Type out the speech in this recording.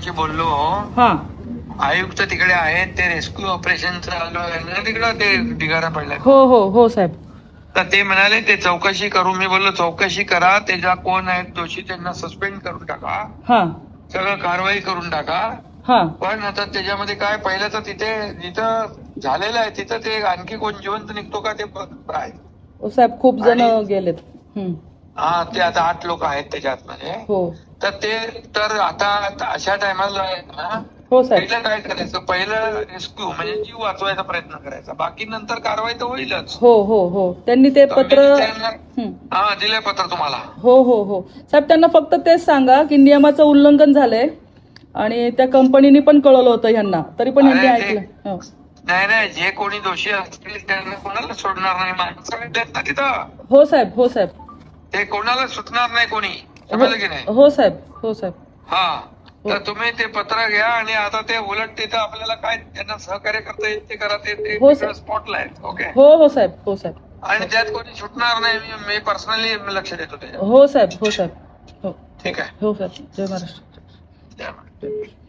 साहेबांशी बोललो. हा आयुक्त तिकडे आहेत, ते रेस्क्यू ऑपरेशन चालू आहे ना तिकडं, ते ढिगारा पडलाय. हो हो हो साहेब. तर ते म्हणाले ते चौकशी करू. मी बोललो चौकशी करा, त्याच्या कोण आहेत दोषी त्यांना सस्पेंड करून टाका, हा सगळं कारवाई करून टाका. हा पण आता त्याच्यामध्ये काय, पहिलं तर तिथे जिथं झालेलं आहे तिथं ते आणखी कोण जिवंत निघतो का ते आहे. ओ साहेब खूप जण गेलेत. हा, ते आता 8 लोक आहेत त्याच्यात मध्ये. हो तर ते तर आता अशा टायमाला ना, हो साहेब. पहिलं काय करायचं, पहिलं रेस्क्यू म्हणजे जीव वाचवायचा प्रयत्न करायचा, बाकी नंतर कारवाई तर होईलच. हो हो हो त्यांनी ते पत्र हा दिलंय पत्र तुम्हाला. हो हो हो साहेब, त्यांना फक्त तेच सांगा की नियमाचं उल्लंघन झालंय आणि त्या कंपनीने पण कळवलं होतं ह्यांना, तरी पण ह्यांनी ऐकलं. हो. नाही नाही, जे कोणी दोषी असतील त्यांना कोणाला सोडणार नाही, माणसं आहेत ना तिथं. हो साहेब हो साहेब. ते कोणाला सुटणार नाही कोणी, समजलं की नाही. हो साहेब हो साहेब. हा, तर तुम्ही ते पत्र घ्या आणि आता ते उलट तिथं आपल्याला काय त्यांना सहकार्य करता येईल ते करा. ते स्पॉटला आहे. ओके. हो हो साहेब हो साहेब. आणि त्यात कोणी सुटणार नाही, मी पर्सनली लक्ष देतो त्याच्यावर. हो साहेब हो साहेब. हो ठीक आहे. हो साहेब. जय महाराष्ट्र. जय महाराष्ट्र.